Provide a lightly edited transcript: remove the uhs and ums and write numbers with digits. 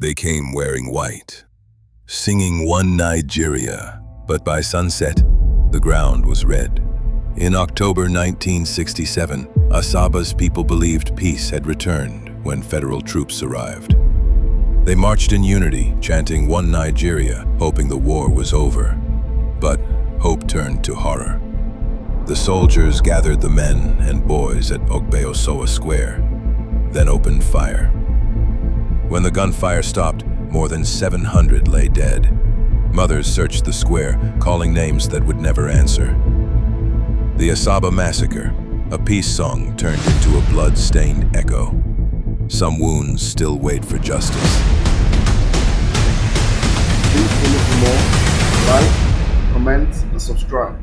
They came wearing white, singing One Nigeria, but by sunset, the ground was red. In October 1967, Asaba's people believed peace had returned when federal troops arrived. They marched in unity, chanting One Nigeria, hoping the war was over. But hope turned to horror. The soldiers gathered the men and boys at Ogbeosoa Square, then opened fire. When the gunfire stopped, more than 700 lay dead. Mothers searched the square, calling names that would never answer. The Asaba Massacre, a peace song turned into a blood-stained echo. Some wounds still wait for justice. Please follow for more, like, comment, and subscribe.